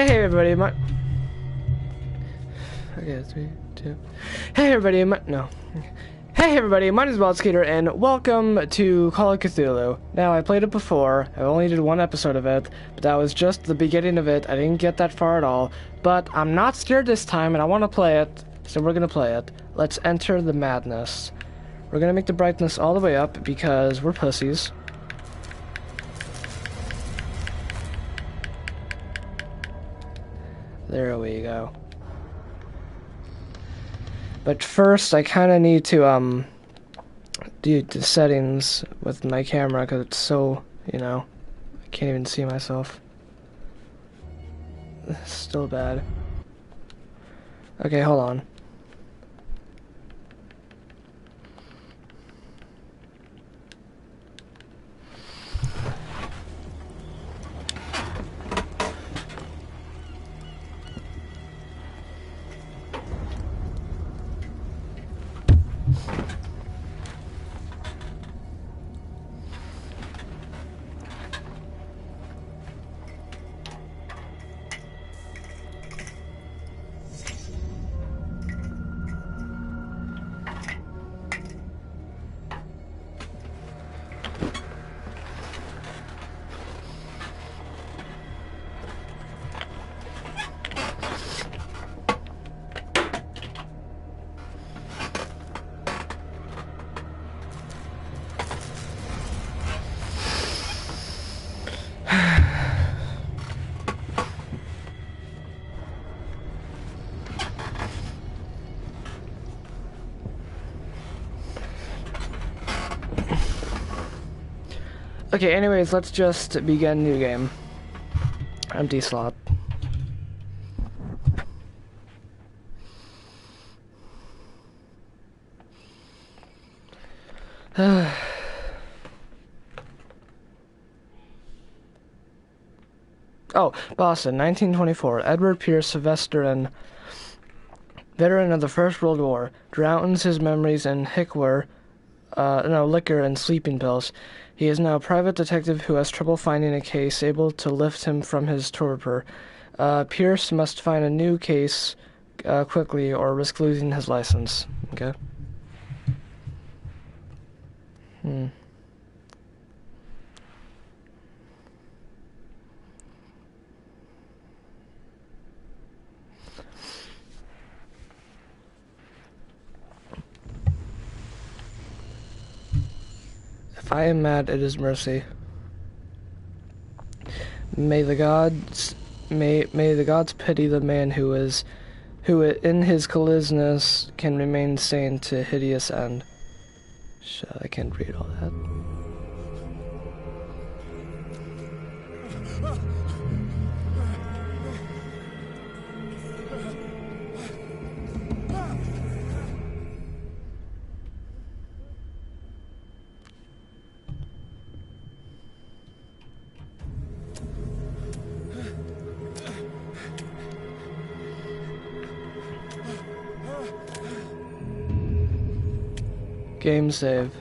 Hey everybody, okay, 3, 2. Hey everybody, no. Hey everybody, my name is Wildskater, and welcome to Call of Cthulhu. Now, I played it before. I only did one episode of it, but that was just the beginning of it. I didn't get that far at all. But I'm not scared this time, and I want to play it, so we're gonna play it. Let's enter the madness. We're gonna make the brightness all the way up because we're pussies. There we go. But first, I kind of need to, do the settings with my camera because it's so, I can't even see myself. It's still bad. Okay, hold on. Okay, anyways, let's just begin new game. Empty slot. Oh, Boston, 1924. Edward Pierce Sylvester, veteran of the First World War, drowns his memories in liquor and sleeping pills. He is now a private detective who has trouble finding a case able to lift him from his torpor. Pierce must find a new case quickly or risk losing his license. Okay. If I am mad, it is mercy. May the gods pity the man who in his callousness can remain sane to hideous end. Shit, I can't read all that. Game save.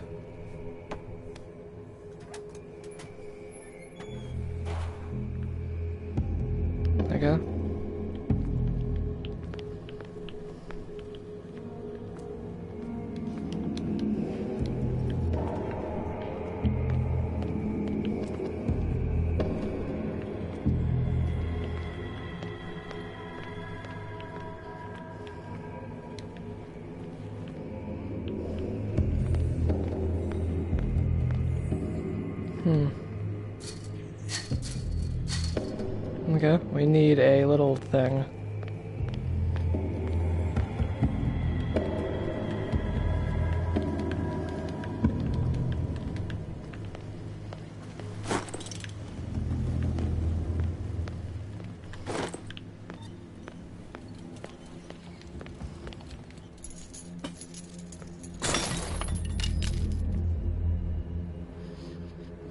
Okay. Okay, we need a little thing.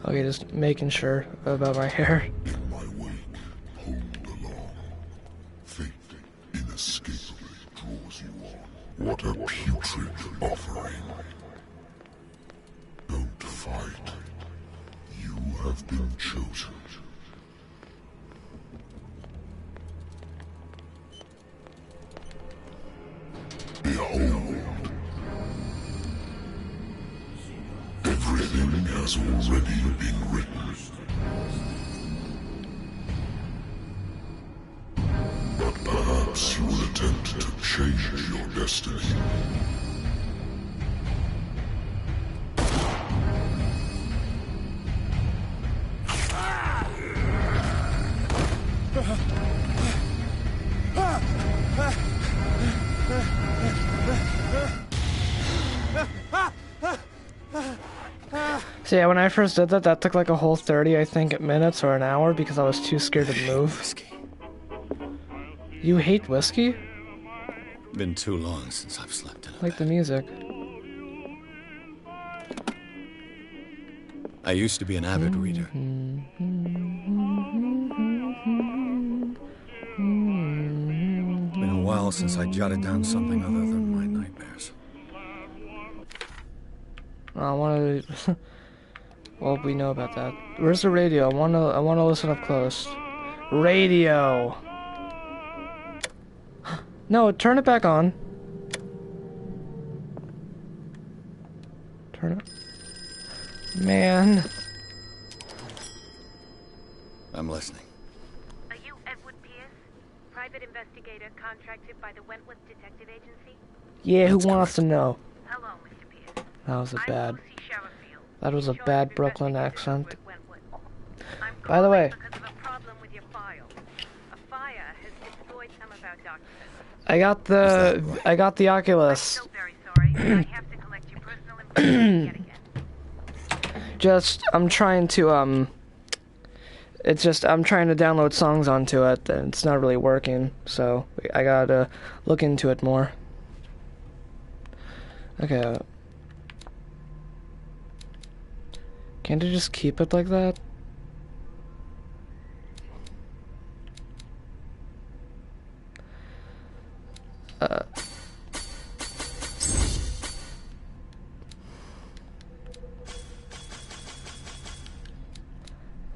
Okay, just making sure about my hair. My wake, hold along. Fate inescapably draws you on. What a putrid offering. Don't fight. You have been chosen. Behold. Everything has already been written. But perhaps you will attempt to change your destiny. So yeah, when I first did that, that took like a whole 30, I think, minutes or an hour because I was too scared to move. Whiskey. You hate whiskey? Been too long since I've slept in a Like the bed. music. I used to be an avid reader. Been a while since I jotted down something other than my nightmares. I want to. Well, we know about that. Where's the radio? I wanna listen up close. Radio. No, turn it back on. Turn it. Man. I'm listening. Are you Edward Pierce, private investigator contracted by the Wentworth Detective Agency? Yeah, who That's wants to correct. Hello, know? Mr. Pierce. That was a I'm bad. Lucy Sherrifield, That was a in charge bad of Brooklyn investigations accent. over at Wentworth. I'm By the calling way. because of a problem with your file. A fire has destroyed some of our documents. I got the I'm Oculus. so very sorry. I have to collect your personal information yet again. Just I'm trying to it's just I'm trying to download songs onto it and it's not really working, so I gotta look into it more. Okay. Can't I just keep it like that?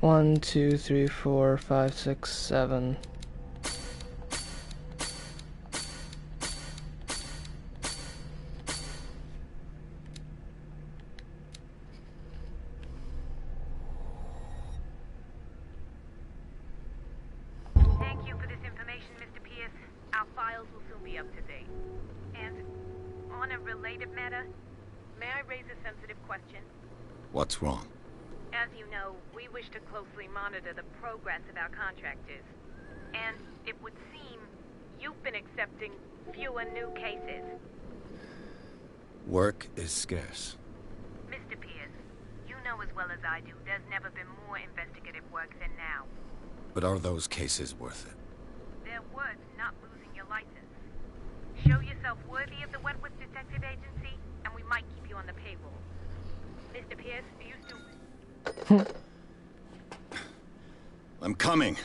One, two, three, 4, 5, 6, 7. Thank you for this information, Mr. Pierce. Our files will soon be up to date. And on a related matter, may I raise a sensitive question? What's wrong? As you know, we wish to closely monitor the progress of our contractors. And it would seem you've been accepting fewer new cases. Work is scarce. Mr. Pierce, you know as well as I do, there's never been more investigative work than now. But are those cases worth it? They're worth not losing your license. Show yourself worthy of the Wentworth Detective Agency, and we might keep you on the payroll. Mr. Pierce, are you still... I'm coming.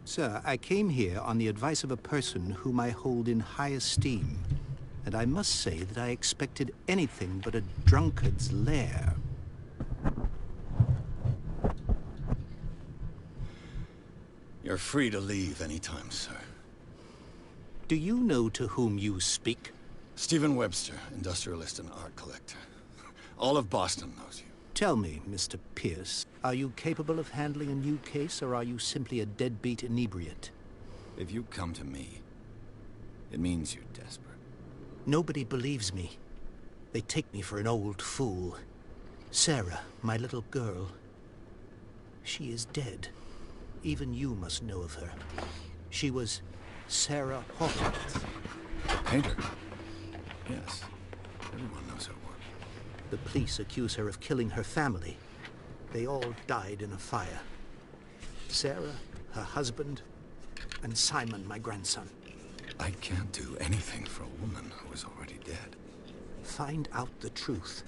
Sir, I came here on the advice of a person whom I hold in high esteem, and I must say that I expected anything but a drunkard's lair. You're free to leave anytime, sir. Do you know to whom you speak? Stephen Webster, industrialist and art collector. All of Boston knows you. Tell me, Mr. Pierce, are you capable of handling a new case, or are you simply a deadbeat inebriate? If you come to me, it means you're desperate. Nobody believes me. They take me for an old fool. Sarah, my little girl, she is dead. Even you must know of her. She was Sarah Hawkins. Painter? Yes. Everyone knows her work. The police accuse her of killing her family. They all died in a fire. Sarah, her husband, and Simon, my grandson. I can't do anything for a woman who is already dead. Find out the truth.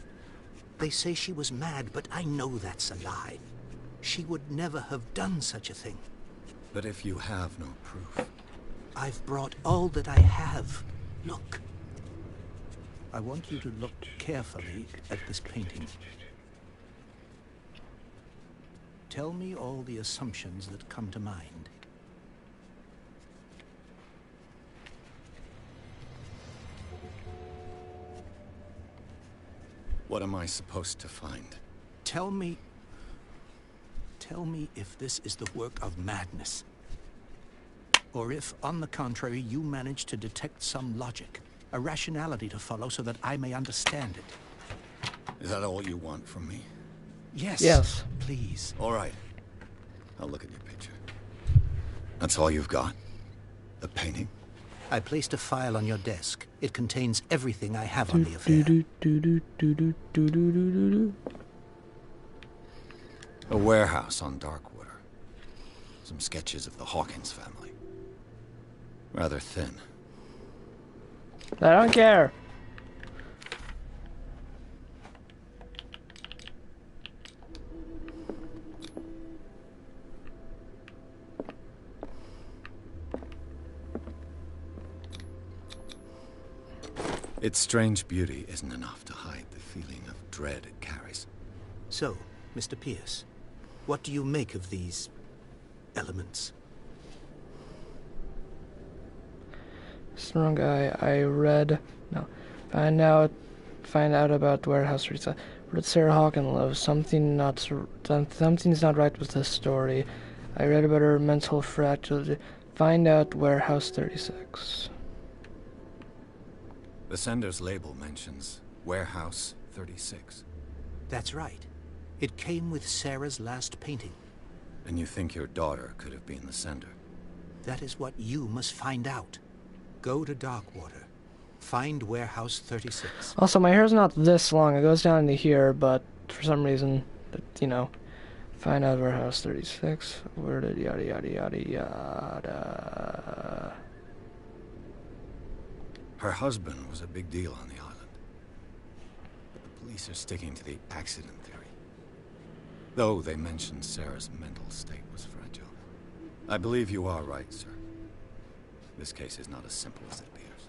They say she was mad, but I know that's a lie. She would never have done such a thing. But if you have no proof... I've brought all that I have. Look. I want you to look carefully at this painting. Tell me all the assumptions that come to mind. What am I supposed to find? Tell me if this is the work of madness. Or if, on the contrary, you manage to detect some logic, a rationality to follow so that I may understand it. Is that all you want from me? Yes. Yes. Please. All right. I'll look at your picture. That's all you've got? The painting? I placed a file on your desk. It contains everything I have on the affair. A warehouse on Darkwater. Some sketches of the Hawkins family. Rather thin. I don't care. Its strange beauty isn't enough to hide the feeling of dread it carries. So, Mr. Pierce, what do you make of these elements? Strong guy. Find out about warehouse reset. Where did Sarah Hawkins live? Something's not right with this story. I read about her mental fragility. Find out warehouse 36. The sender's label mentions Warehouse 36. That's right. It came with Sarah's last painting. And you think your daughter could have been the sender? That is what you must find out. Go to Darkwater. Find Warehouse 36. Also, my hair's not this long. It goes down into here, but for some reason, find out warehouse 36. Where did yada yada yada yada. Her husband was a big deal on the island. But the police are sticking to the accident theory. Though they mentioned Sarah's mental state was fragile. I believe you are right, sir. This case is not as simple as it appears.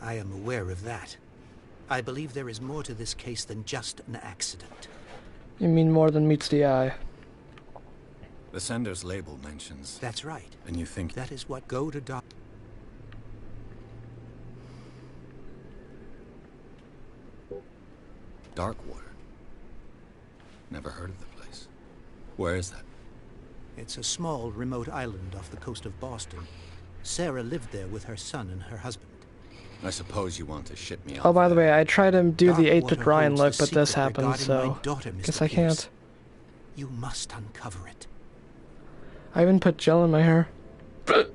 I am aware of that. I believe there is more to this case than just an accident. You mean more than meets the eye? The sender's label mentions... That's right. And you think... That is what go to Darkwater. Never heard of the place. Where is that? It's a small, remote island off the coast of Boston. Sarah lived there with her son and her husband. I suppose you want to ship me out. Oh, by the way, I tried to do the Darkwater 8-bit Ryan holds look, the but this secret happened, regarding so my daughter, Mr. guess I Pierce. can't. You must uncover it. I even put gel in my hair. About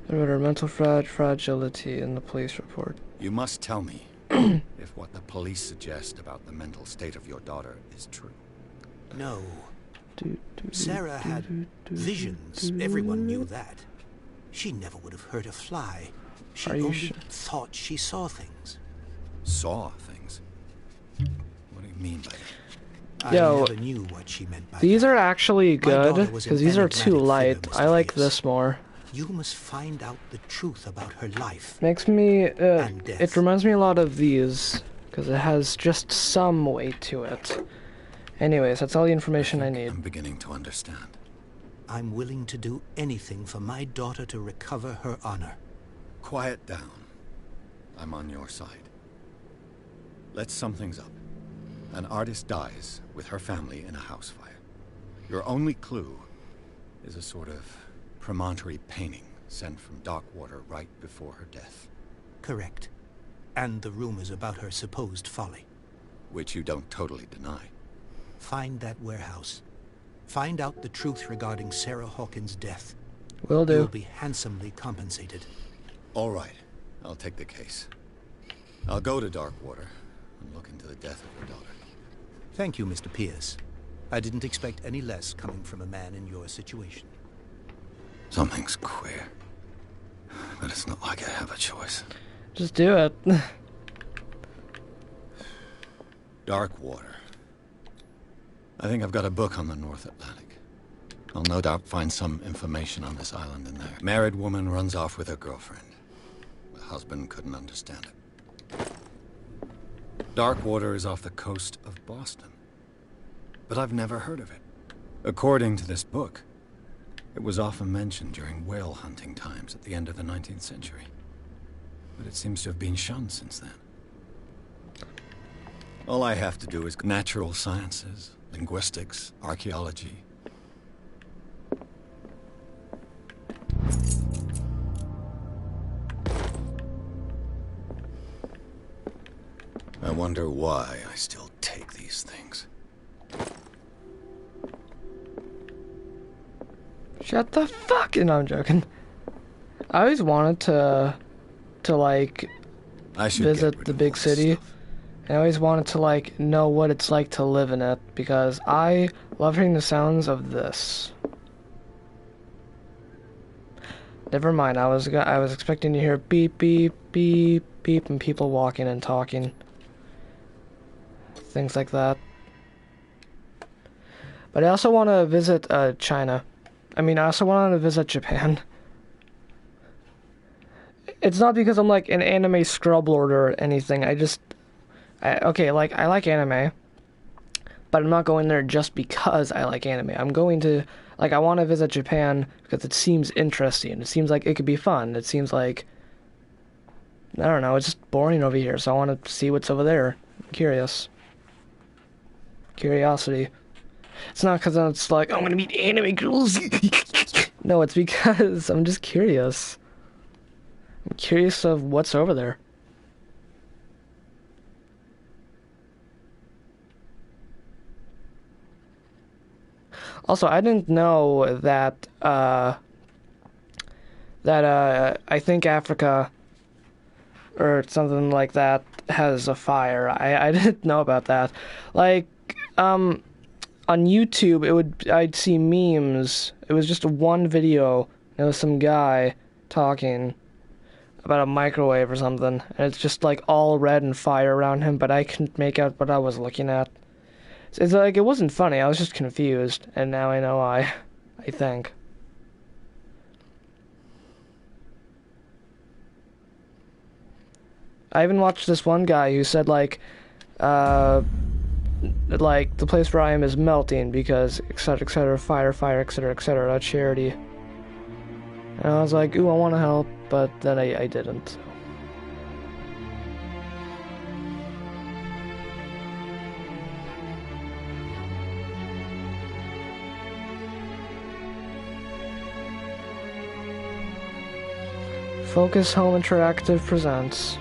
her mental fragility in the police report. You must tell me if what the police suggest about the mental state of your daughter is true. No. Sarah had visions. Everyone knew that. She never would have hurt a fly. She only thought she saw things. Saw things? What do you mean by that? Yo, I never knew what she meant by these that. are actually good, daughter was an because these are too enigmatic light. figure, Mr. I like Pierce. this more. You must find out the truth about her life. Makes me, And death. it reminds me a lot of these, because it has just some weight to it. Anyways, that's all the information I need. I'm beginning to understand. I'm willing to do anything for my daughter to recover her honor. Quiet down. I'm on your side. Let's sum things up. An artist dies with her family in a house fire. Your only clue is a sort of promontory painting sent from Darkwater right before her death. Correct. And the rumors about her supposed folly. Which you don't totally deny. Find that warehouse. Find out the truth regarding Sarah Hawkins' death. Will do. You'll be handsomely compensated. All right. I'll take the case. I'll go to Darkwater and look into the death of your daughter. Thank you, Mr. Pierce. I didn't expect any less coming from a man in your situation. Something's queer. But it's not like I have a choice. Just do it. Darkwater. I think I've got a book on the North Atlantic. I'll no doubt find some information on this island in there. Married woman runs off with her girlfriend. Well, husband couldn't understand it. Darkwater is off the coast of Boston, but I've never heard of it. According to this book, it was often mentioned during whale hunting times at the end of the 19th century, but it seems to have been shunned since then. All I have to do is natural sciences, linguistics, archaeology. I wonder why I still take these things. Shut the fuck. No, I'm joking. I always wanted to like I should visit the big city. I always wanted to like know what it's like to live in it because I love hearing the sounds of this. Never mind. I was expecting to hear beep beep beep beep and people walking and talking. Things like that. But I also want to visit China. I mean, I also want to visit Japan. It's not because I'm like an anime scrublord or anything. Okay, like I like anime, but I'm not going there just because I like anime. I'm going to, like, I want to visit Japan because it seems interesting. It seems like it could be fun. It seems like, I don't know, it's just boring over here, so I want to see what's over there. I'm curious. Curiosity. It's not because it's like, I'm gonna meet anime girls. No, it's because I'm just curious. I'm curious of what's over there. Also, I didn't know that I think Africa or something like that has a fire. I didn't know about that. Like, on YouTube, I'd see memes. It was just one video. There was some guy talking about a microwave or something, and it's just like all red and fire around him, but I couldn't make out what I was looking at. It's like, it wasn't funny, I was just confused, and now I know why, I think. I even watched this one guy who said, like the place where I am is melting because, etc., fire, etc., charity. And I was like, ooh, I want to help, but then I didn't. Focus Home Interactive presents.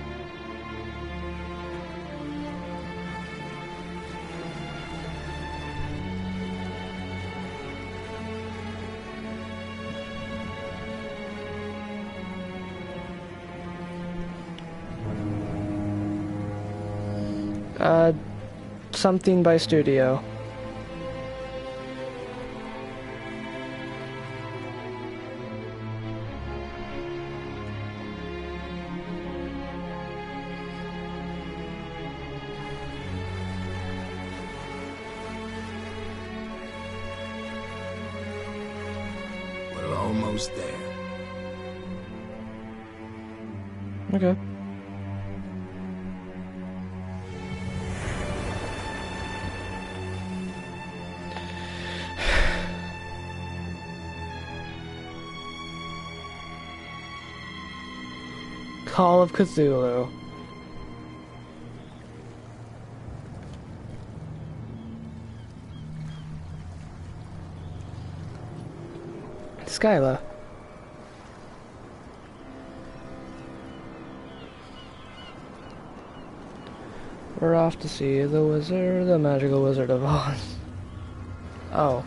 Something by Studio. We're almost there. Okay. Call of Cthulhu. Skyla. We're off to see the wizard, the magical Wizard of Oz. Oh.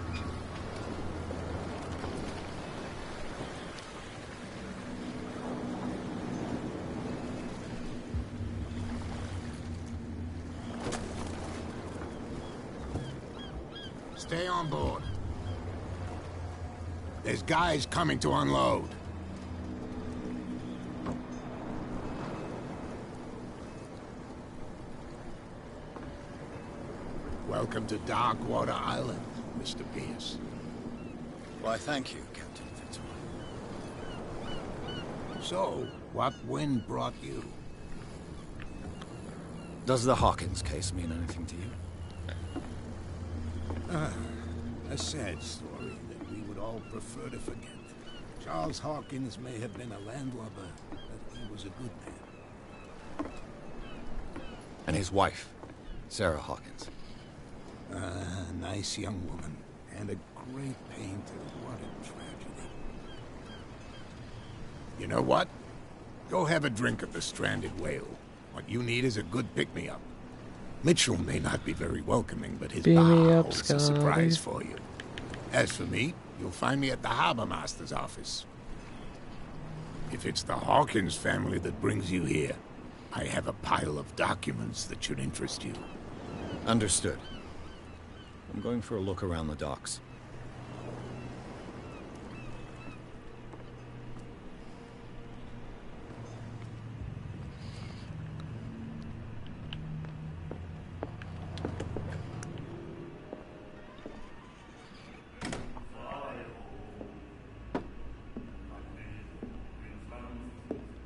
Stay on board. There's guys coming to unload. Welcome to Darkwater Island, Mr. Pierce. Why, thank you, Captain Fitzroy. So, What wind brought you? Does the Hawkins case mean anything to you? A sad story that we would all prefer to forget. Charles Hawkins may have been a landlubber, but he was a good man. And his wife, Sarah Hawkins. A nice young woman, and a great painter. What a tragedy. You know what? Go have a drink of the stranded whale. What you need is a good pick-me-up. Mitchell may not be very welcoming, but his Beam me bar up, holds a Scotty. surprise for you. As for me, you'll find me at the harbor master's office. If it's the Hawkins family that brings you here, I have a pile of documents that should interest you. Understood. I'm going for a look around the docks.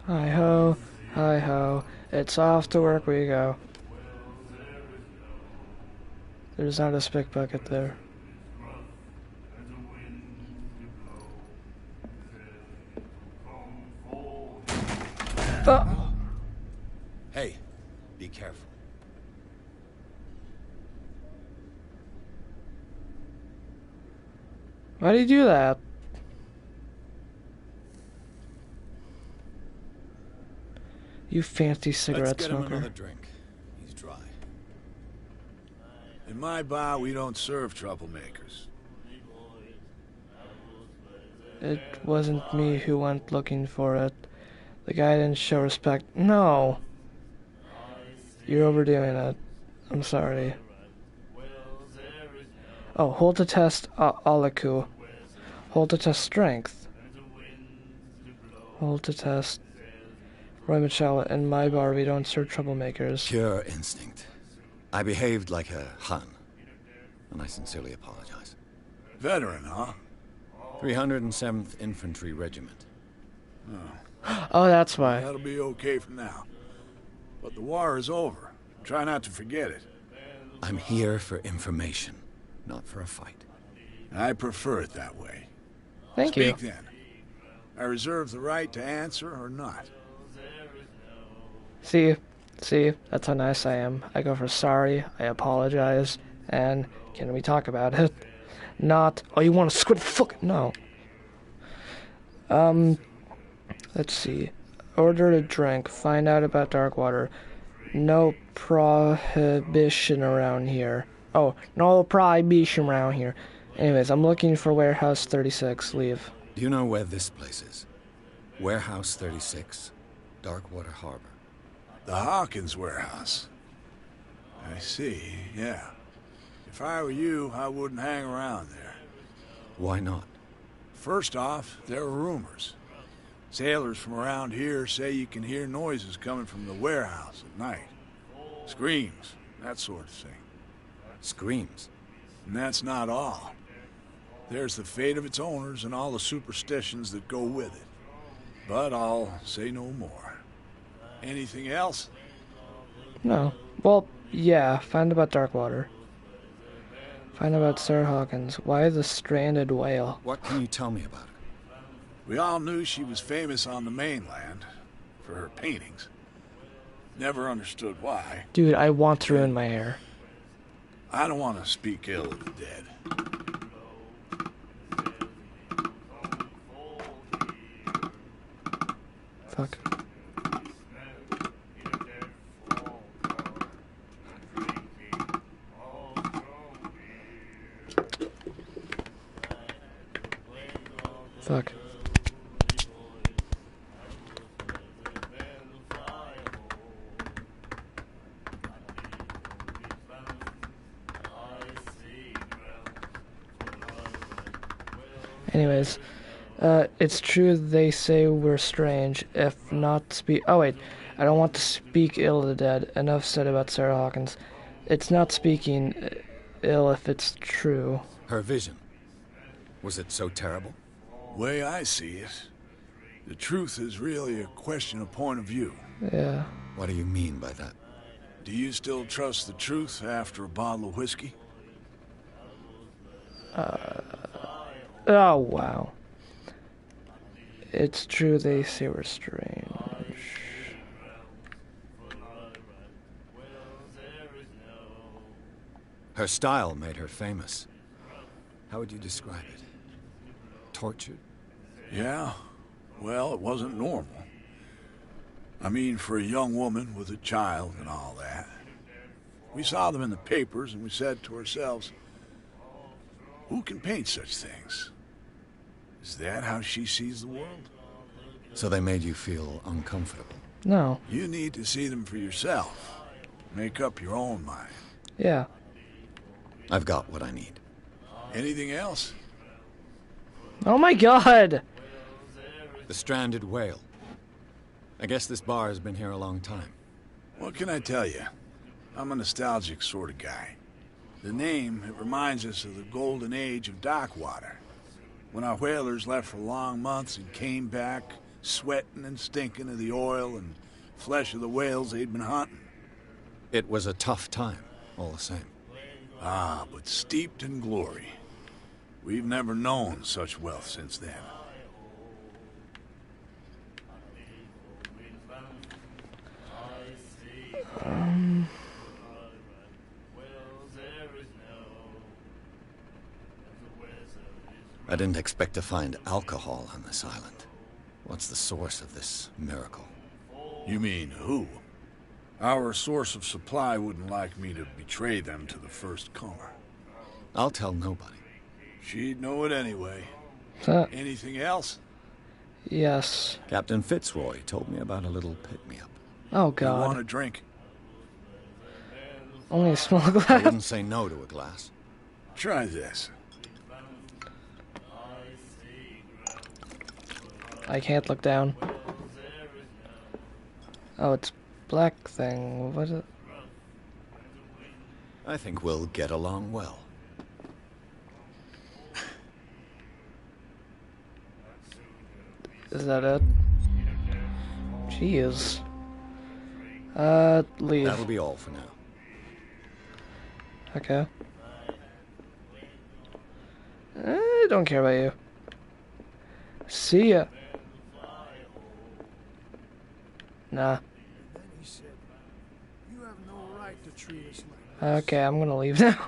Hi-ho, hi-ho. It's off to work we go. There's not a spick bucket there. Oh! Hey, be careful. Why do you do that? You fancy cigarette Let's get him smoker. another drink. He's dry. In my bar, we don't serve troublemakers. It wasn't me who went looking for it. The guy didn't show respect. No! You're overdoing it. I'm sorry. Oh, hold to test Alaku. Hold to test strength. Hold to test Roy Michelle. In my bar, we don't serve troublemakers. Pure instinct. I behaved like a Hun, and I sincerely apologize. Veteran, huh? 307th Infantry Regiment. Oh, that's why. That'll be okay for now. But the war is over. Try not to forget it. I'm here for information, not for a fight. I prefer it that way. Thank you. Speak then. I reserve the right to answer or not. See, that's how nice I am. I go for sorry, I apologize, and can we talk about it? Not, oh, you want to squid fuck? No. Let's see. Order a drink. Find out about Darkwater. No prohibition around here. Oh, no prohibition around here. Anyways, I'm looking for Warehouse 36. Leave. Do you know where this place is? Warehouse 36, Darkwater Harbor. The Hawkins warehouse. I see, yeah. If I were you, I wouldn't hang around there. Why not? First off, there are rumors. Sailors from around here say you can hear noises coming from the warehouse at night. Screams, that sort of thing. Screams. And that's not all. There's the fate of its owners and all the superstitions that go with it. But I'll say no more. Anything else? No. Well, yeah. Find about Darkwater. Find about Sarah Hawkins. Why the stranded whale? What can you tell me about her? We all knew she was famous on the mainland for her paintings. Never understood why. Dude, I want to ruin my hair. I don't want to speak ill of the dead. Fuck. Fuck. Anyways, it's true they say we're strange, if not speak. Oh wait, I don't want to speak ill of the dead. Enough said about Sarah Hawkins. It's not speaking ill if it's true. Her vision. Was it so terrible? Way I see it, The truth is really a question of point of view. Yeah. What do you mean by that? Do you still trust the truth after a bottle of whiskey? Oh, wow. It's true they say we're strange. Her style made her famous. How would you describe it? Tortured? Yeah. Well, it wasn't normal. I mean, for a young woman with a child and all that. We saw them in the papers and we said to ourselves, who can paint such things? Is that how she sees the world? So they made you feel uncomfortable? No. You need to see them for yourself. Make up your own mind. Yeah. I've got what I need. Anything else? Oh my god! The stranded whale. I guess this bar has been here a long time. What can I tell you? I'm a nostalgic sort of guy. The name, it reminds us of the golden age of dock water. When our whalers left for long months and came back, sweating and stinking of the oil and flesh of the whales they'd been hunting. It was a tough time, all the same. Ah, but steeped in glory. We've never known such wealth since then. I didn't expect to find alcohol on this island. What's the source of this miracle? You mean who? Our source of supply wouldn't like me to betray them to the first comer. I'll tell nobody. She'd know it anyway. Anything else? Yes. Captain Fitzroy told me about a little pick-me-up. Oh You god. want a drink? Only a small I glass. wouldn't say no to a glass. Try this. I can't look down. Oh, it's black thing. What is it? I think we'll get along well. Is that it? Jeez. Leave. That'll be all for now. Okay. I don't care about you. See ya. Nah. Then he said, "You have no right to treat us like this." Okay, I'm gonna leave now.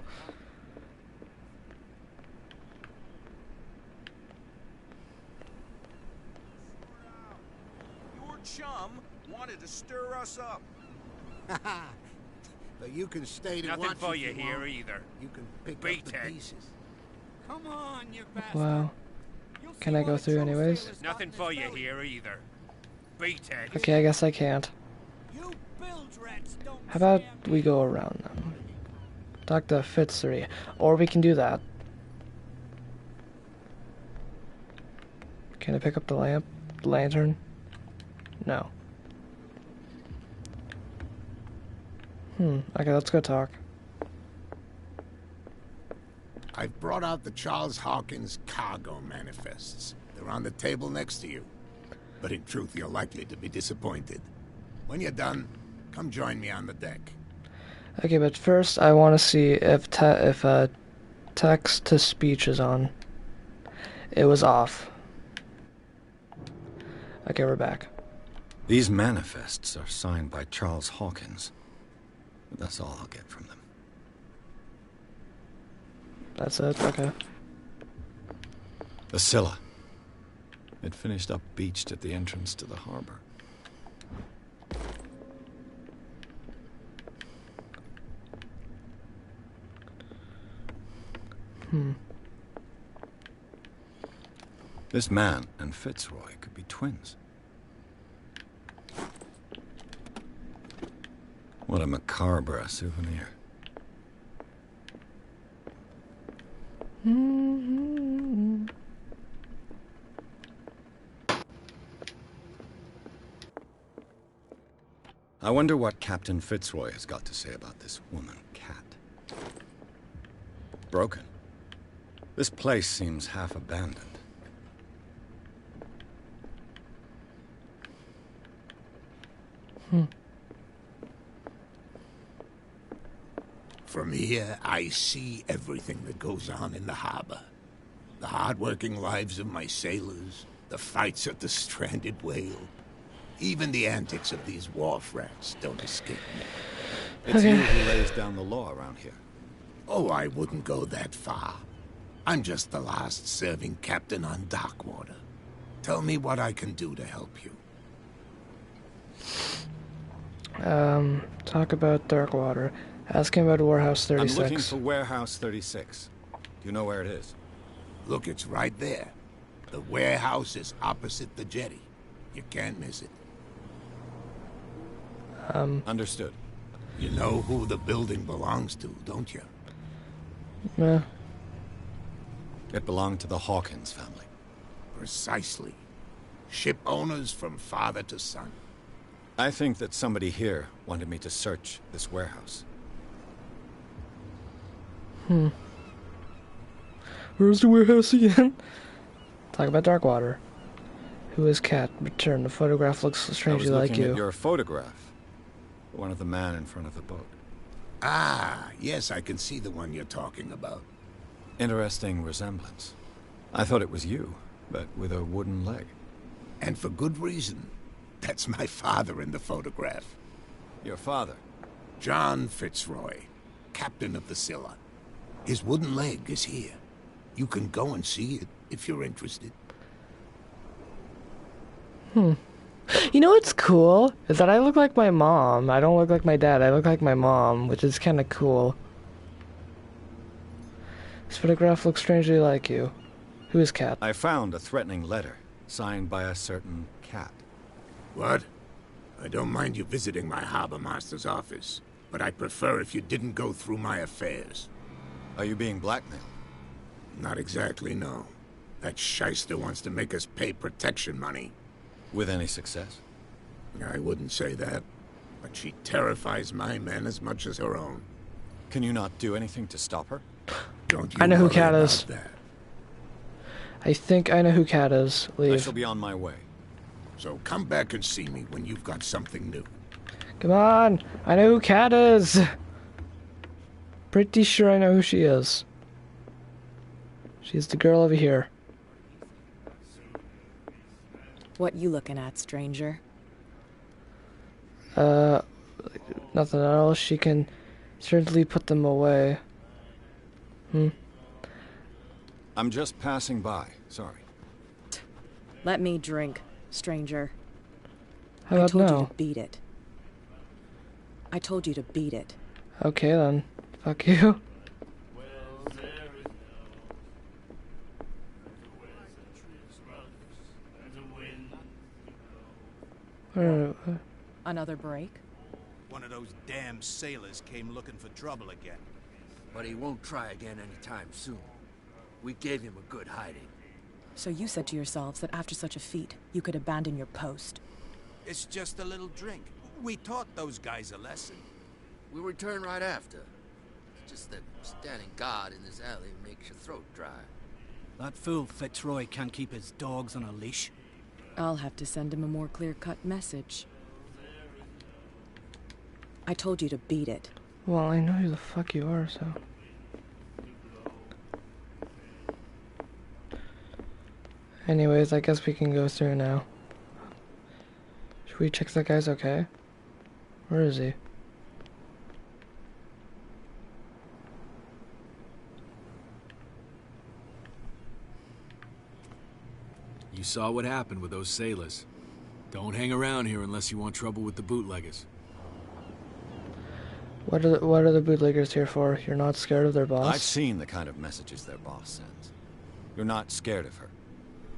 Your chum wanted to stir us up. But you can stay to Nothing watch for if you you here want. either. You can pick Beat up the it. pieces. Come on, you bastard. Wow. You'll Can see I what go a through true anyways? sailor's got Nothing in his for you belly. here either. Beat it. Okay, I guess I can't. You bilge rats don't How about stand we go around them? Talk to Fitzroy. Or we can do that. Can I pick up the lantern? No. Okay, let's go talk. I've brought out the Charles Hawkins cargo manifests. They're on the table next to you. But in truth, you're likely to be disappointed. When you're done, come join me on the deck. Okay, but first I want to see if text to speech is on. It was off. Okay, we're back. These manifests are signed by Charles Hawkins. That's all I'll get from them. That's it? Okay. The Scylla. It finished up beached at the entrance to the harbor. This man and Fitzroy could be twins. What a macabre souvenir. I wonder what Captain Fitzroy has got to say about this woman, Cat. Broken. This place seems half abandoned. From here, I see everything that goes on in the harbor. The hard-working lives of my sailors, the fights at the stranded whale. Even the antics of these wharf rats don't escape me. It's you who lays down the law around here. Oh, I wouldn't go that far. I'm just the last serving captain on Darkwater. Tell me what I can do to help you. Talk about Darkwater. Ask him about Warehouse 36. I'm looking for Warehouse 36. Do you know where it is? Look, it's right there. The warehouse is opposite the jetty. You can't miss it. Understood. You know who the building belongs to, don't you? Yeah. It belonged to the Hawkins family. Precisely. Ship owners from father to son. I think that somebody here wanted me to search this warehouse. Where's the warehouse again? Talk about Darkwater. Who is Cat? Return. The photograph looks strangely like I was looking you. at your photograph. One of the man in front of the boat. Ah, yes, I can see the one you're talking about. Interesting resemblance. I thought it was you, but with a wooden leg. And for good reason. That's my father in the photograph. Your father? John Fitzroy, captain of the Scylla. His wooden leg is here. You can go and see it if you're interested. You know what's cool? Is that I look like my mom. I don't look like my dad. I look like my mom, which is kind of cool. This photograph looks strangely like you. Who is Cat? I found a threatening letter, signed by a certain Cat. What? I don't mind you visiting my harbor master's office, but I prefer if you didn't go through my affairs. Are you being blackmailed? Not exactly, no. That shyster wants to make us pay protection money. With any success? I wouldn't say that, but she terrifies my men as much as her own. Can you not do anything to stop her? Don't you I know who worry Cat about is. that. I think I know who Cat is. I Leave. shall be on my way. So come back and see me when you've got something new. Come on! I know who Cat is! Pretty sure I know who she is. She's the girl over here. What you looking at, stranger? Nothing else. She can certainly put them away. I'm just passing by. Sorry. Let me drink, stranger. How I about told you now? to beat it. I told you to beat it. Okay then. Fuck you. Another break? One of those damn sailors came looking for trouble again. But he won't try again anytime soon. We gave him a good hiding. So you said to yourselves that after such a feat, you could abandon your post. It's just a little drink. We taught those guys a lesson. We'll return right after. It's just that standing guard in this alley makes your throat dry. That fool Fitzroy can't keep his dogs on a leash. I'll have to send him a more clear-cut message. I told you to beat it. Well, I know who the fuck you are, so... Anyways, I guess we can go through now. Should we check that guy's okay? Where is he? You saw what happened with those sailors. Don't hang around here unless you want trouble with the bootleggers. What are the bootleggers here for? You're not scared of their boss? I've seen the kind of messages their boss sends. You're not scared of her.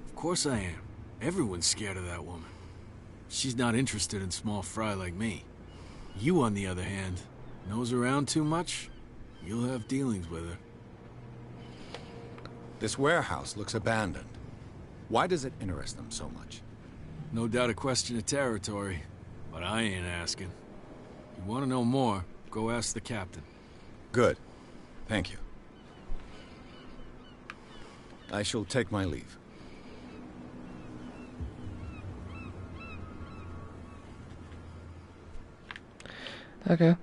Of course I am. Everyone's scared of that woman. She's not interested in small fry like me. You, on the other hand, nose around too much, you'll have dealings with her. This warehouse looks abandoned. Why does it interest them so much? No doubt a question of territory, but I ain't asking. You want to know more, go ask the captain. Good. Thank you. I shall take my leave. Okay.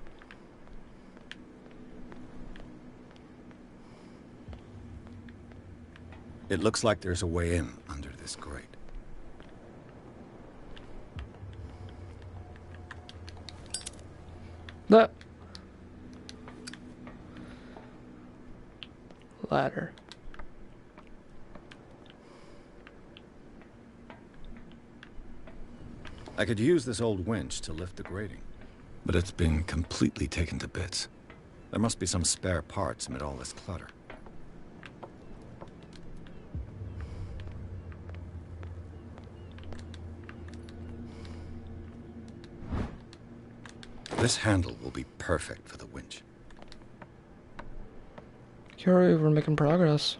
It looks like there's a way in under this grate. The ladder. I could use this old winch to lift the grating, but it's been completely taken to bits. There must be some spare parts amid all this clutter. This handle will be perfect for the winch. Curie, we're making progress.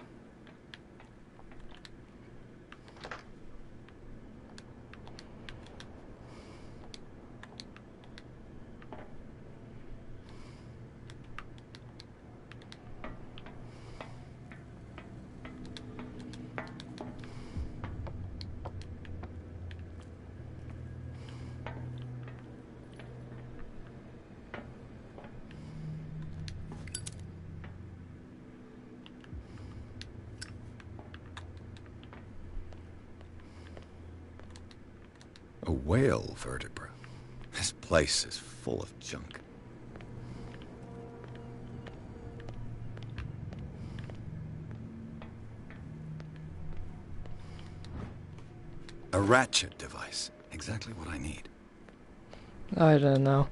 A whale vertebra. This place is full of junk. A ratchet device. Exactly what I need. I don't know.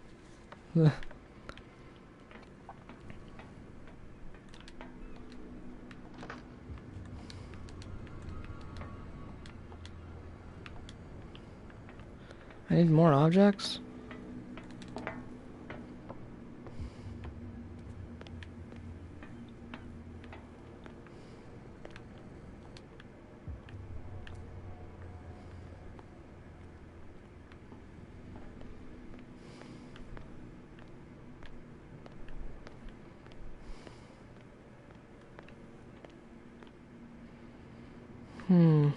I need more objects. Hmm.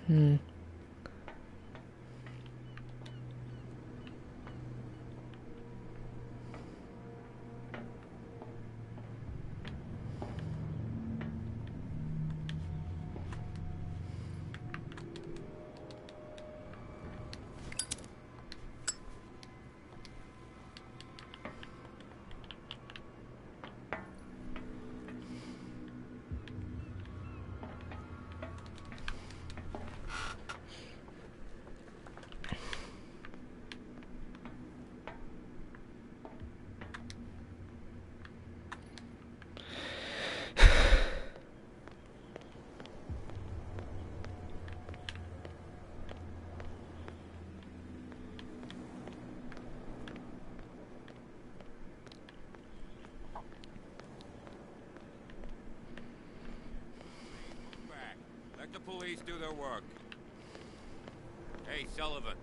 Hmm. Let the police do their work. Hey, Sullivan.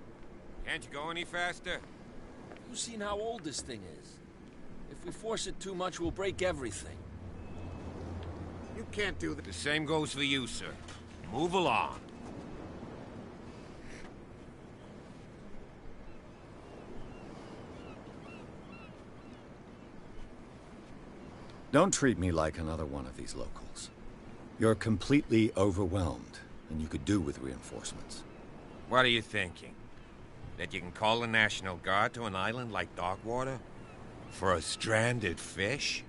Can't you go any faster? You've seen how old this thing is. If we force it too much, we'll break everything. You can't do that. The same goes for you, sir. Move along. Don't treat me like another one of these locals. You're completely overwhelmed, and you could do with reinforcements. What are you thinking? That you can call the National Guard to an island like Darkwater? For a stranded fish?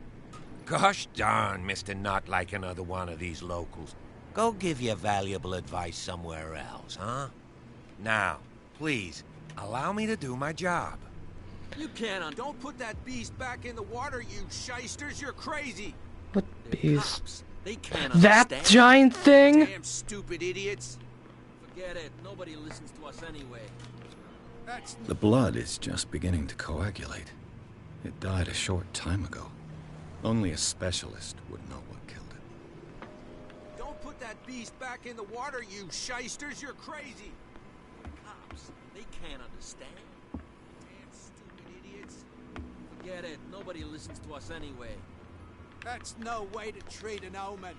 Gosh darn, Mr. Not like another one of these locals. Go give your valuable advice somewhere else, huh? Now, please, allow me to do my job. You can't. Don't put that beast back in the water, you shysters. You're crazy. What beast? Cops. They can't That understand. giant thing? Damn stupid idiots. Forget it. Nobody listens to us anyway. The blood is just beginning to coagulate. It died a short time ago. Only a specialist would know what killed it. Don't put that beast back in the water, you shysters. You're crazy. Cops. They can't understand. Damn stupid idiots. Forget it. Nobody listens to us anyway. That's no way to treat an omen.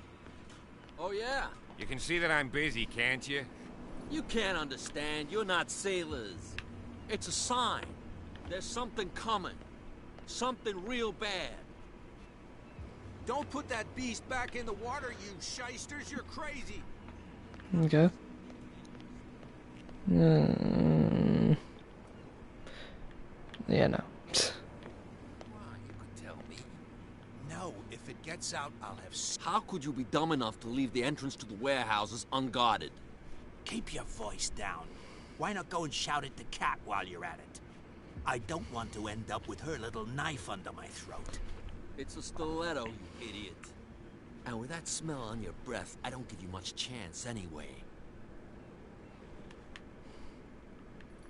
Oh, yeah? You can see that I'm busy, can't you? You can't understand. You're not sailors. It's a sign. There's something coming. Something real bad. Don't put that beast back in the water, you shysters. You're crazy. Okay. Yeah, no. No, if it gets out, I'll have... How could you be dumb enough to leave the entrance to the warehouses unguarded? Keep your voice down. Why not go and shout at the cat while you're at it? I don't want to end up with her little knife under my throat. It's a stiletto, you idiot. And with that smell on your breath, I don't give you much chance anyway.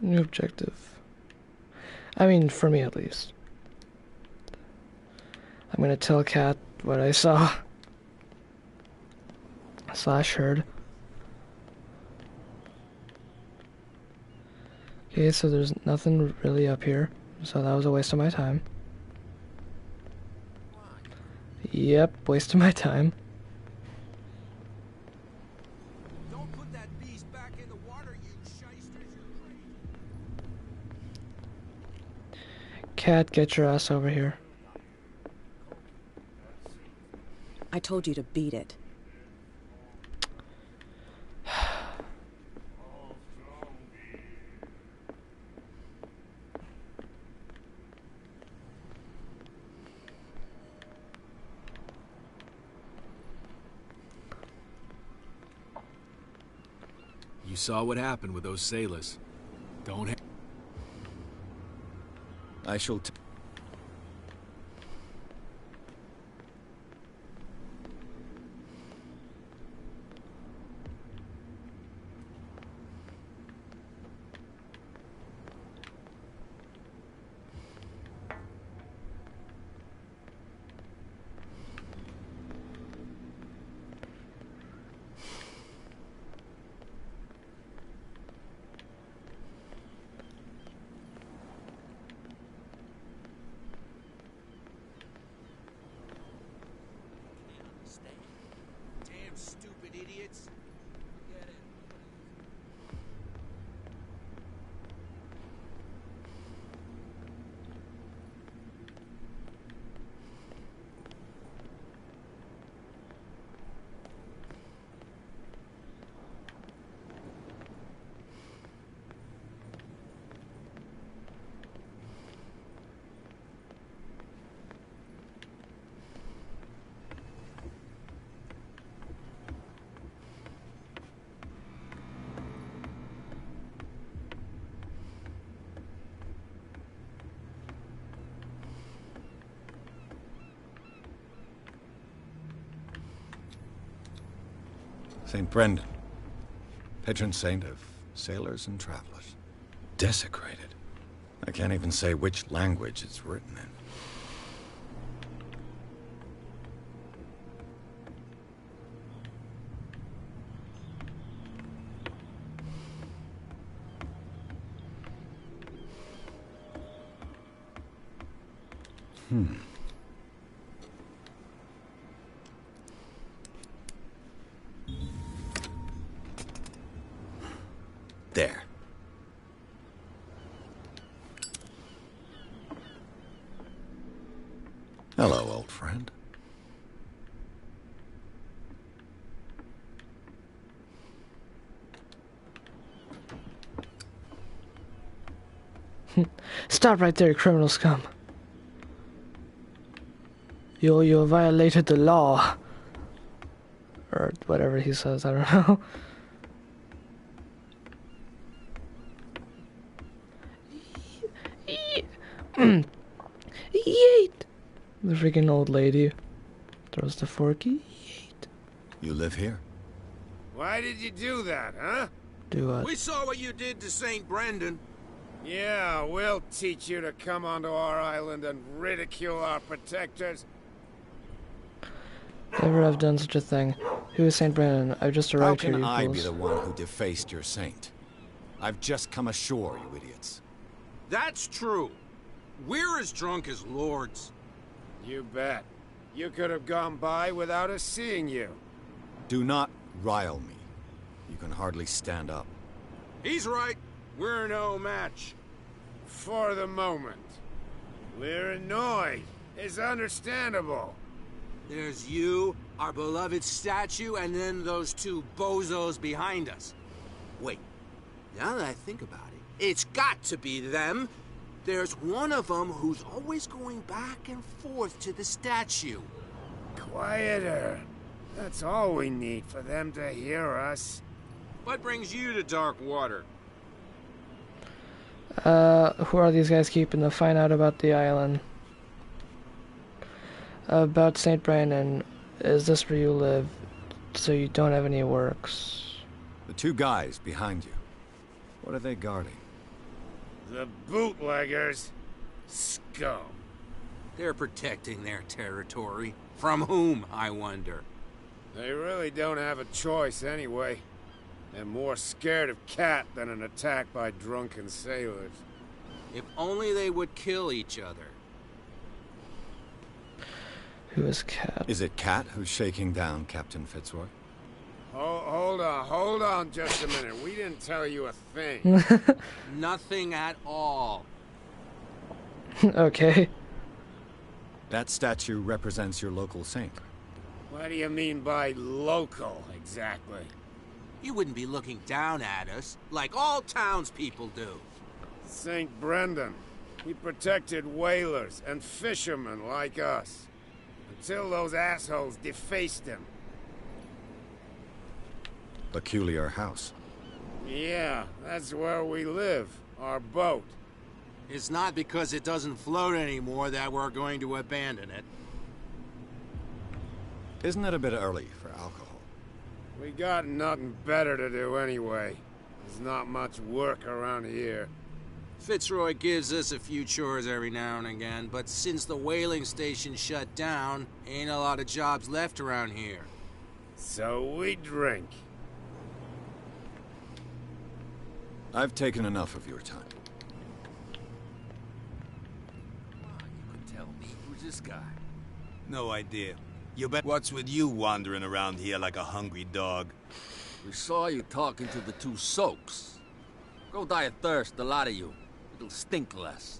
New objective. I mean, for me at least. I'm gonna tell Kat what I saw. / heard. Okay, so there's nothing really up here. So that was a waste of my time. Yep, waste of my time. Don't put that beast back in the water, you shysters. Cat, get your ass over here. I told you to beat it. You saw what happened with those sailors. Don't I shall Damn stupid idiots. Forget it. St. Brendan, patron saint of sailors and travelers. Desecrated. I can't even say which language it's written in. There. Hello, old friend. Stop right there, criminal scum. You violated the law. Or whatever he says, I don't know. Yeet! The freaking old lady throws the forky. Yeet. You live here? Why did you do that, huh? Do what? We saw what you did to St. Brendan. Yeah, we'll teach you to come onto our island and ridicule our protectors. Never have done such a thing. Who is St. Brendan? I've just arrived here, How you can I fools. be the one who defaced your saint? I've just come ashore, you idiots. That's true. We're as drunk as lords. You bet. You could have gone by without us seeing you. Do not rile me. You can hardly stand up. He's right. We're no match. For the moment. We're annoyed. It's understandable. There's you, our beloved statue, and then those two bozos behind us. Wait, now that I think about it, it's got to be them. There's one of them who's always going back and forth to the statue. Quieter. That's all we need for them to hear us. What brings you to dark water? Who are these guys keeping to find out about the island? About St. Brandon, is this where you live, so you don't have any works? The two guys behind you. What are they guarding? The bootleggers. Scum. They're protecting their territory. From whom, I wonder? They really don't have a choice anyway. They're more scared of Cat than an attack by drunken sailors. If only they would kill each other. Who is Cat? Is it Cat who's shaking down Captain Fitzroy? Hold on just a minute. We didn't tell you a thing. Nothing at all. Okay. That statue represents your local saint. What do you mean by local, exactly? You wouldn't be looking down at us, like all townspeople do. St. Brendan. He protected whalers and fishermen like us. Until those assholes defaced him. Peculiar house. Yeah, that's where we live. Our boat. It's not because it doesn't float anymore that we're going to abandon it. Isn't it a bit early for alcohol? We got nothing better to do anyway. There's not much work around here. Fitzroy gives us a few chores every now and again, but since the whaling station shut down, ain't a lot of jobs left around here. So we drink. I've taken enough of your time. You could tell me. Who's this guy? No idea. You bet. What's with you wandering around here like a hungry dog? We saw you talking to the two soaks. Go die of thirst, the lot of you. It'll stink less.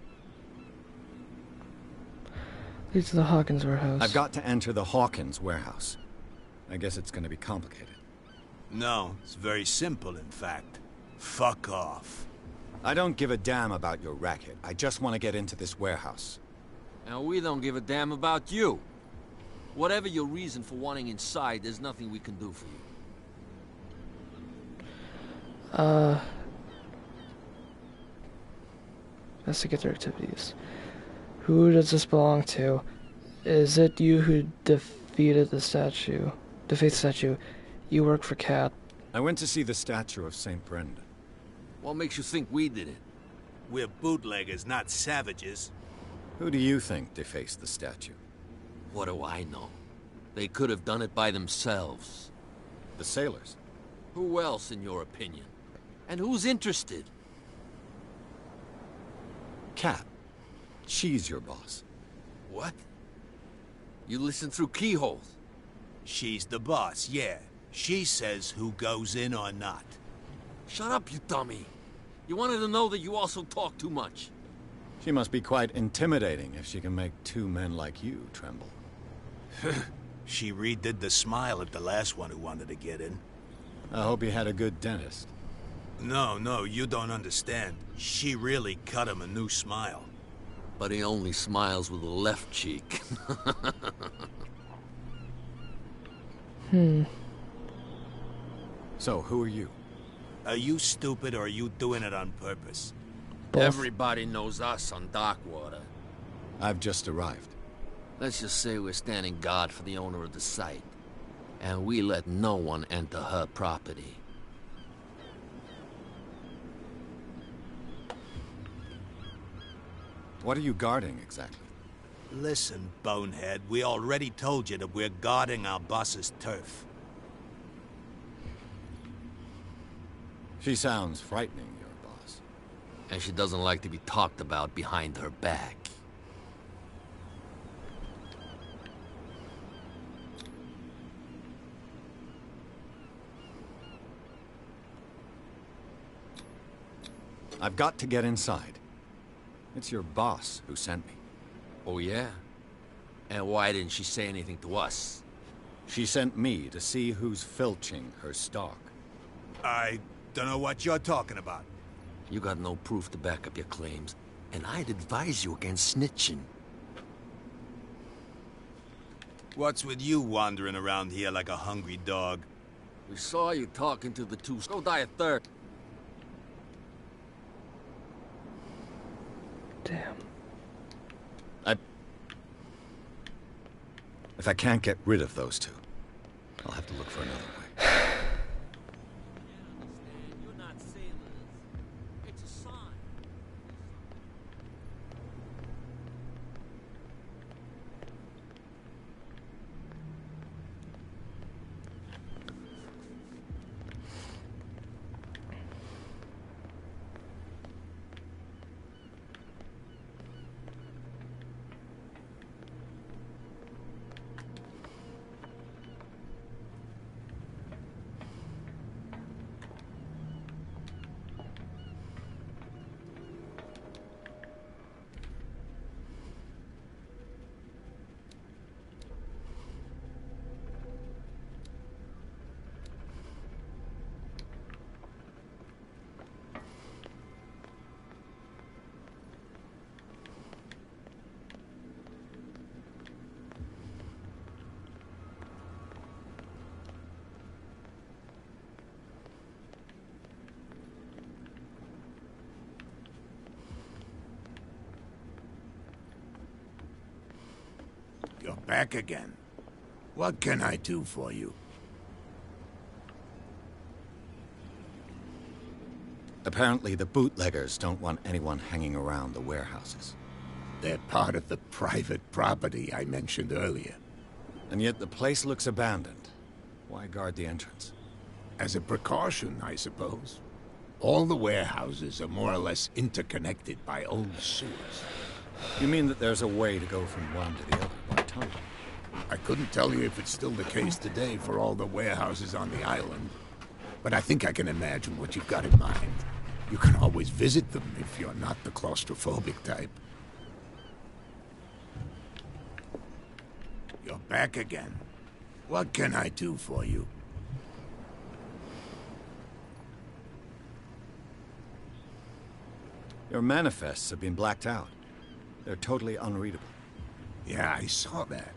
Lead to the Hawkins warehouse. I've got to enter the Hawkins warehouse. I guess it's going to be complicated. No, it's very simple, in fact. Fuck off. I don't give a damn about your racket. I just want to get into this warehouse. And we don't give a damn about you. Whatever your reason for wanting inside, there's nothing we can do for you. Investigate their activities. Who does this belong to? Is it you who defeated the statue? Defeat the statue. You work for Cat. I went to see the statue of St. Brendan. What makes you think we did it? We're bootleggers, not savages. Who do you think defaced the statue? What do I know? They could have done it by themselves. The sailors? Who else, in your opinion? And who's interested? Cat. She's your boss. What? You listen through keyholes? She's the boss, yeah. She says who goes in or not. Shut up, you dummy. You wanted to know that you also talk too much. She must be quite intimidating if she can make two men like you tremble. She redid the smile at the last one who wanted to get in. I hope he had a good dentist. No, you don't understand. She really cut him a new smile. but he only smiles with the left cheek. So, who are you? Are you stupid or are you doing it on purpose? Everybody knows us on Darkwater. I've just arrived. Let's just say we're standing guard for the owner of the site. And we let no one enter her property. What are you guarding, exactly? Listen, bonehead, we already told you that we're guarding our boss's turf. She sounds frightening, your boss. And she doesn't like to be talked about behind her back. I've got to get inside. It's your boss who sent me. Oh, yeah? And why didn't she say anything to us? She sent me to see who's filching her stock. I don't know what you're talking about. You got no proof to back up your claims, and I'd advise you against snitching. What's with you wandering around here like a hungry dog? We saw you talking to the two. Go die of thirst. Damn. If I can't get rid of those two, I'll have to look for another way. You're not sailors. It's a sign. You're back again. What can I do for you? Apparently the bootleggers don't want anyone hanging around the warehouses. They're part of the private property I mentioned earlier. And yet the place looks abandoned. Why guard the entrance? As a precaution, I suppose. All the warehouses are more or less interconnected by old sewers. You mean that there's a way to go from one to the other by tunnel? I couldn't tell you if it's still the case today for all the warehouses on the island, but I think I can imagine what you've got in mind. You can always visit them if you're not the claustrophobic type. You're back again. What can I do for you? Your manifests have been blacked out. They're totally unreadable. Yeah, I saw that.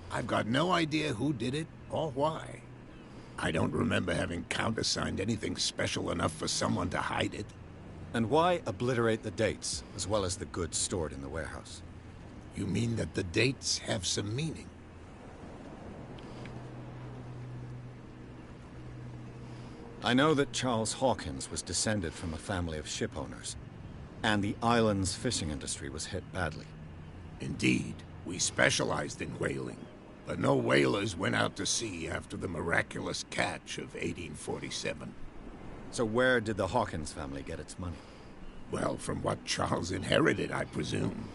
I've got no idea who did it or why. I don't remember having countersigned anything special enough for someone to hide it. And why obliterate the dates, as well as the goods stored in the warehouse? You mean that the dates have some meaning? I know that Charles Hawkins was descended from a family of ship owners, and the island's fishing industry was hit badly. Indeed, we specialized in whaling, but no whalers went out to sea after the miraculous catch of 1847. So where did the Hawkins family get its money? Well, from what Charles inherited, I presume.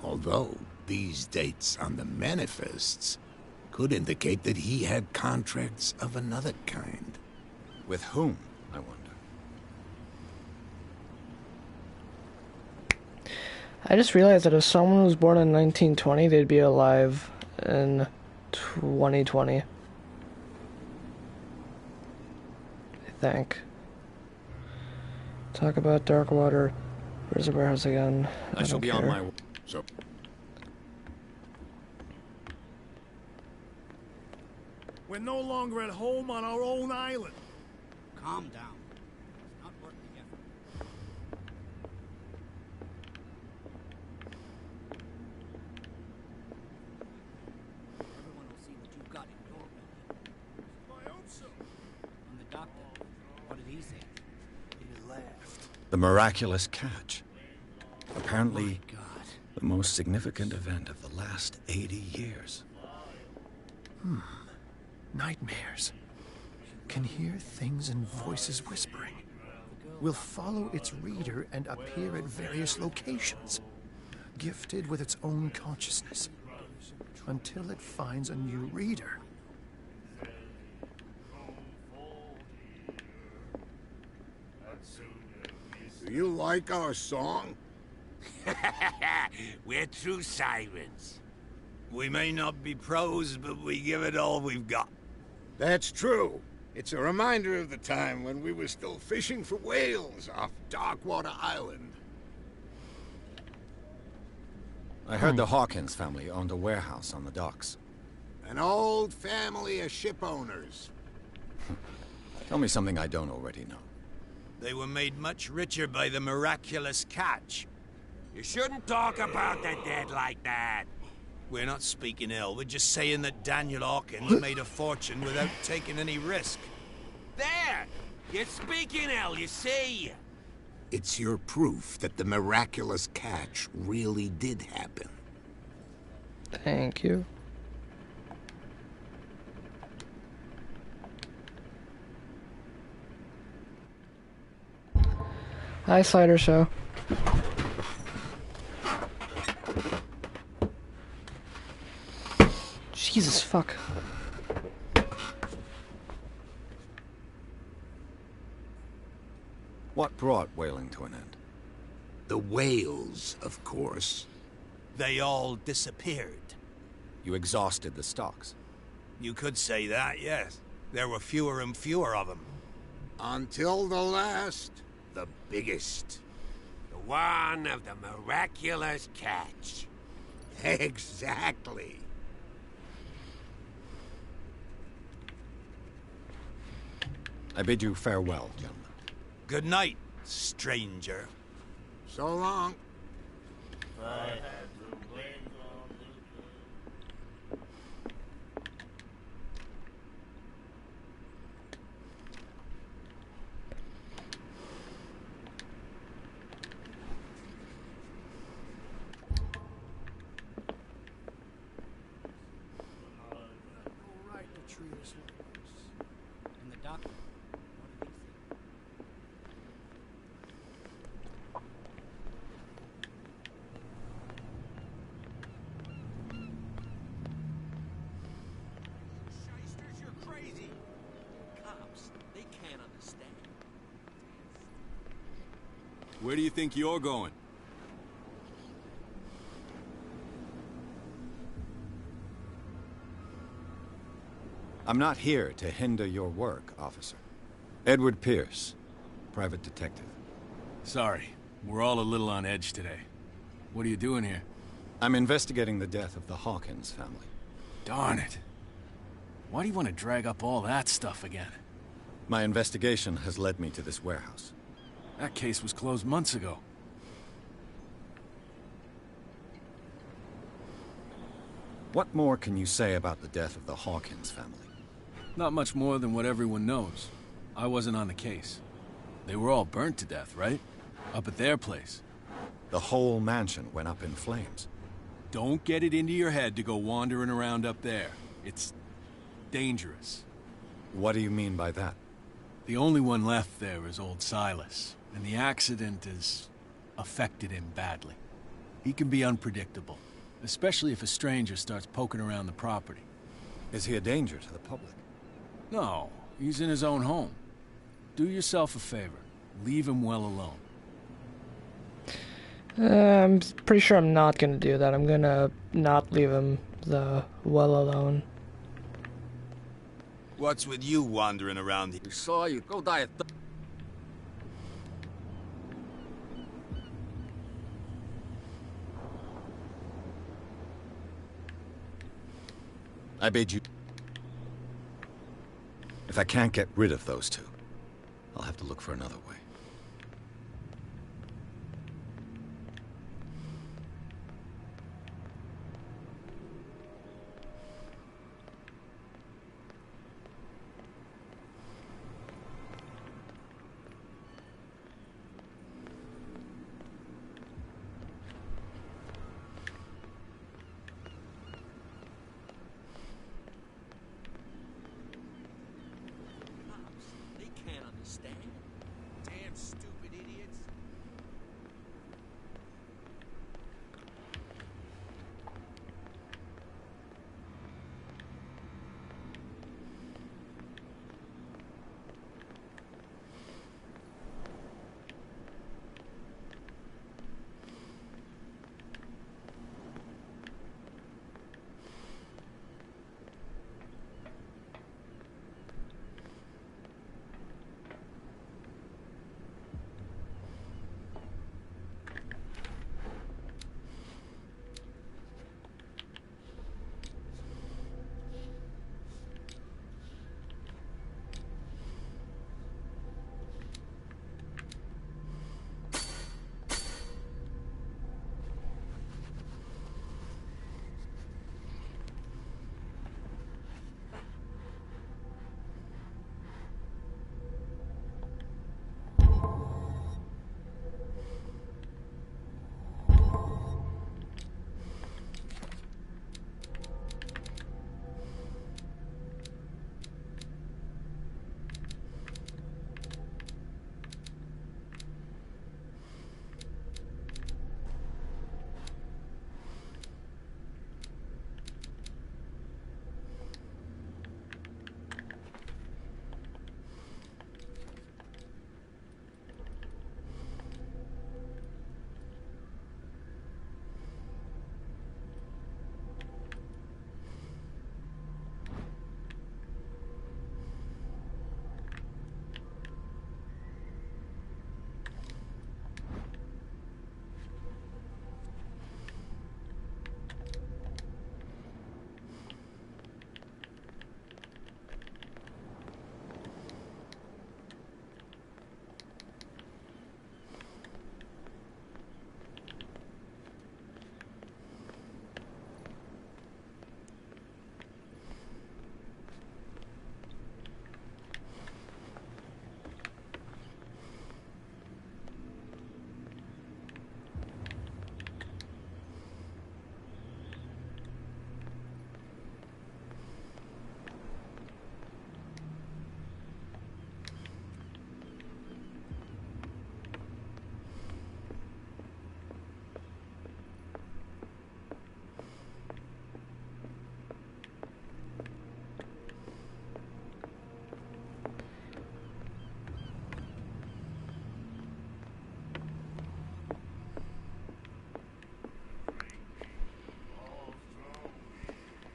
Although, these dates on the manifests could indicate that he had contracts of another kind. With whom, I wonder? I just realized that if someone was born in 1920, they'd be alive in 2020. I think. Talk about Darkwater. Where's the warehouse again? I shall be on my way. So... We're no longer at home on our own island. Calm down. It's not worth the effort. Everyone will see what you've got in your belly. I hope so. And the doctor, what did he say? He laughed. The miraculous catch. Apparently, the most significant event of the last 80 years. Nightmares. Can hear things and voices whispering. Will follow its reader and appear at various locations, gifted with its own consciousness, until it finds a new reader. Do you like our song? We're true sirens. We may not be pros, but we give it all we've got. That's true. It's a reminder of the time when we were still fishing for whales off Darkwater Island. I heard the Hawkins family owned a warehouse on the docks. An old family of ship owners. Tell me something I don't already know. They were made much richer by the miraculous catch. You shouldn't talk about the dead like that. We're not speaking ill. We're just saying that Daniel Hawkins made a fortune without taking any risk. There! You're speaking ill, you see? It's your proof that the miraculous catch really did happen. Thank you. Hi, Cider Show. Jesus fuck. What brought whaling to an end? The whales, of course. They all disappeared. You exhausted the stocks. You could say that, yes. There were fewer and fewer of them. Until the last, the biggest. The one of the miraculous catch. Exactly. I bid you farewell, gentlemen. Good night, stranger. So long. No right to treat us like this. And the doctor, what did he say? Shysters, you're crazy. Cops, they can't understand. Where do you think you're going? I'm not here to hinder your work, officer. Edward Pierce, private detective. Sorry, we're all a little on edge today. What are you doing here? I'm investigating the death of the Hawkins family. Darn it. Why do you want to drag up all that stuff again? My investigation has led me to this warehouse. That case was closed months ago. What more can you say about the death of the Hawkins family? Not much more than what everyone knows. I wasn't on the case. They were all burnt to death, right? Up at their place. The whole mansion went up in flames. Don't get it into your head to go wandering around up there. It's dangerous. What do you mean by that? The only one left there is old Silas, and the accident has affected him badly. He can be unpredictable, especially if a stranger starts poking around the property. Is he a danger to the public? No, he's in his own home. Do yourself a favor. Leave him well alone. I'm pretty sure I'm not gonna do that. I'm gonna not leave him well alone. What's with you wandering around here? We saw you. Go die a I bid you... If I can't get rid of those two, I'll have to look for another way. They can't understand. Damn stupid idiots.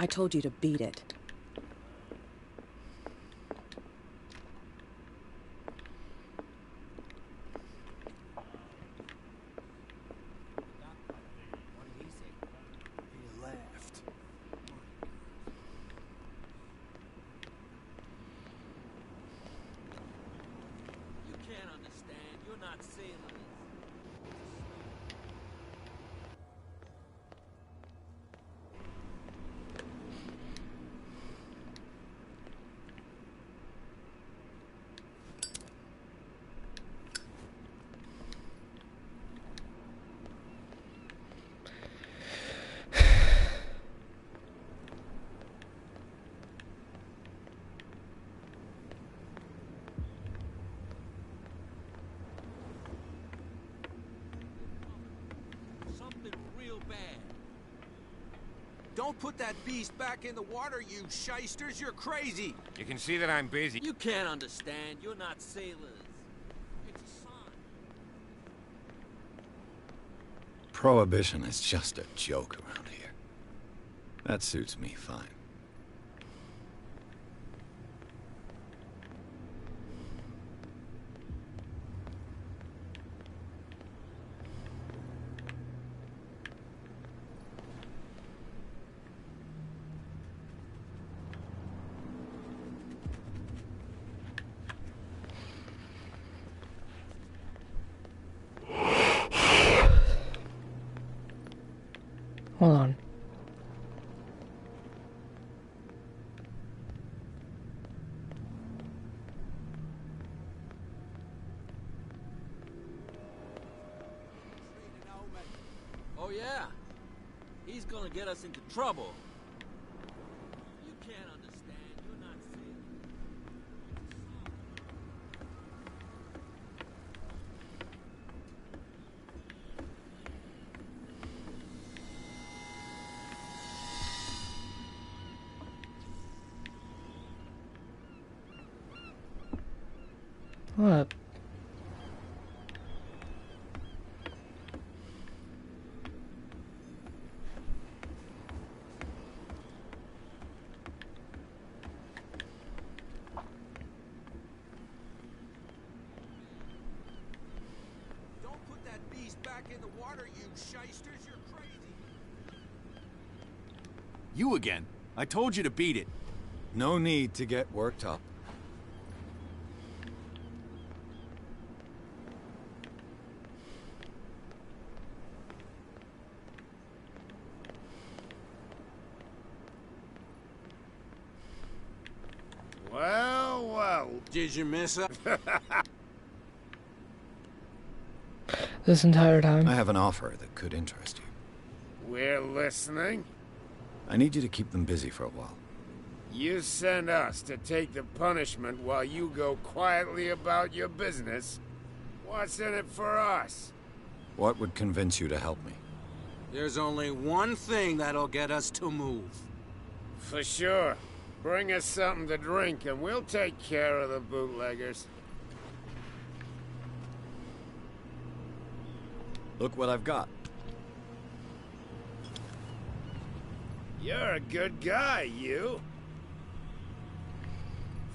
I told you to beat it. He laughed. You can't understand. You're not sailors. Something real bad. Don't put that beast back in the water, you shysters. You're crazy. You can see that I'm busy. You can't understand. You're not sailors. It's a sign. Prohibition is just a joke around here. That suits me fine. gonna get us into trouble. You can't understand. You're not sailors. What? Don't put that beast back in the water, you shysters. You're crazy. You again. I told you to beat it. No need to get worked up. Well, well. Did you miss her? This entire time? I have an offer that could interest you. We're listening. I need you to keep them busy for a while. You send us to take the punishment while you go quietly about your business. What's in it for us? What would convince you to help me? There's only one thing that'll get us to move. For sure. Bring us something to drink and we'll take care of the bootleggers. Look what I've got. You're a good guy, you.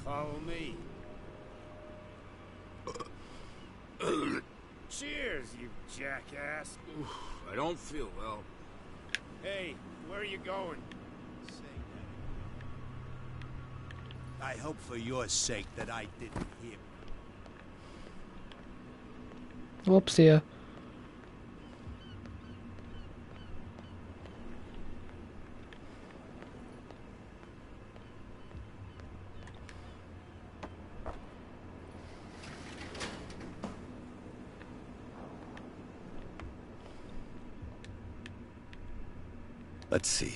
Follow me. Cheers, you jackass. I don't feel well. Hey, where are you going? I hope for your sake that I didn't hear. Whoopsie. Let's see.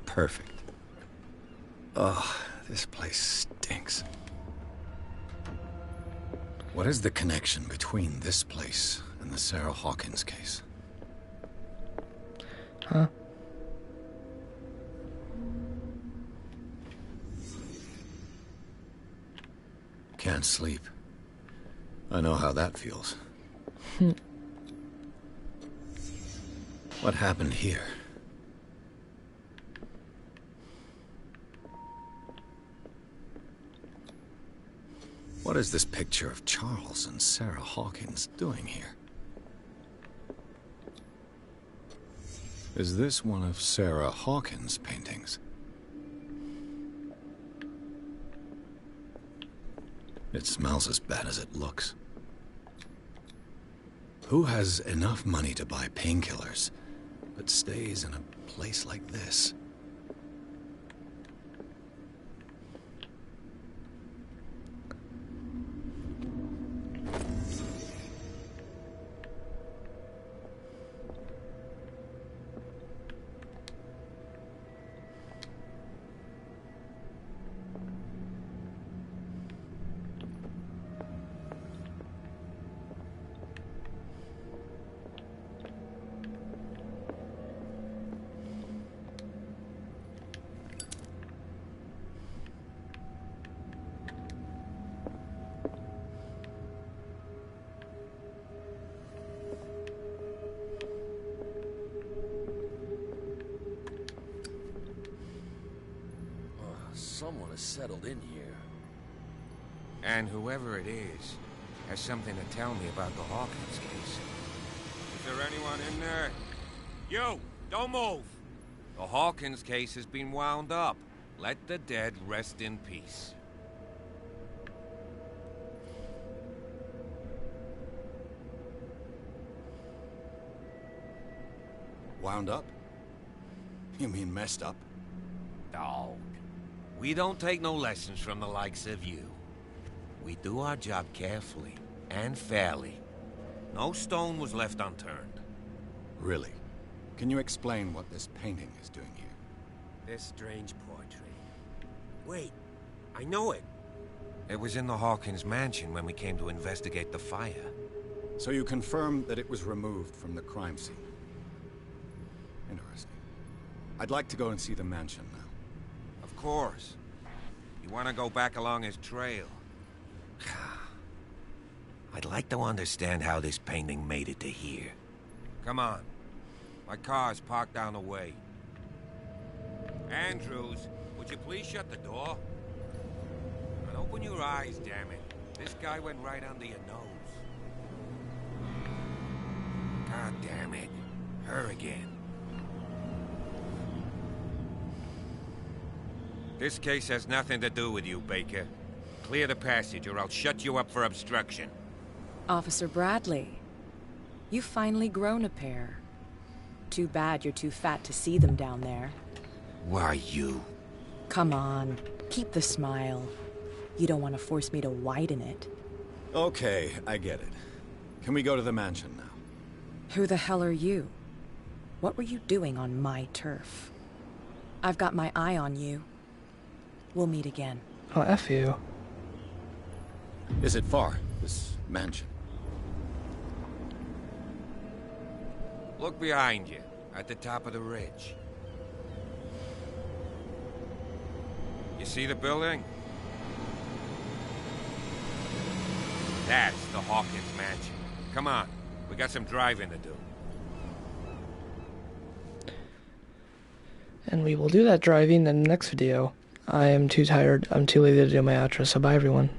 Perfect. Oh, this place stinks. What is the connection between this place and the Sarah Hawkins case? Huh? Can't sleep. I know how that feels. What happened here? What is this picture of Charles and Sarah Hawkins doing here? Is this one of Sarah Hawkins' paintings? It smells as bad as it looks. Who has enough money to buy painkillers, but stays in a place like this? Someone has settled in here. And whoever it is has something to tell me about the Hawkins case. Is there anyone in there? You! Don't move! The Hawkins case has been wound up. Let the dead rest in peace. Wound up? You mean messed up? Dog. We don't take no lessons from the likes of you. We do our job carefully and fairly. No stone was left unturned. Really? Can you explain what this painting is doing here? This strange portrait. Wait, I know it. It was in the Hawkins mansion when we came to investigate the fire. So you confirm that it was removed from the crime scene? Interesting. I'd like to go and see the mansion now. Of course. You want to go back along his trail? I'd like to understand how this painting made it to here. Come on. My car's parked down the way. Andrews, would you please shut the door? And open your eyes, damn it. This guy went right under your nose. God damn it. Her again. This case has nothing to do with you, Baker. Clear the passage or I'll shut you up for obstruction. Officer Bradley, you've finally grown a pair. Too bad you're too fat to see them down there. Why you? Come on, keep the smile. You don't want to force me to widen it. Okay, I get it. Can we go to the mansion now? Who the hell are you? What were you doing on my turf? I've got my eye on you. We'll meet again. Oh, F you. Is it far, this mansion? Look behind you, at the top of the ridge. You see the building? That's the Hawkins mansion. Come on, we got some driving to do. And we will do that driving in the next video. I am too tired. I'm too lazy to do my outro, so bye everyone.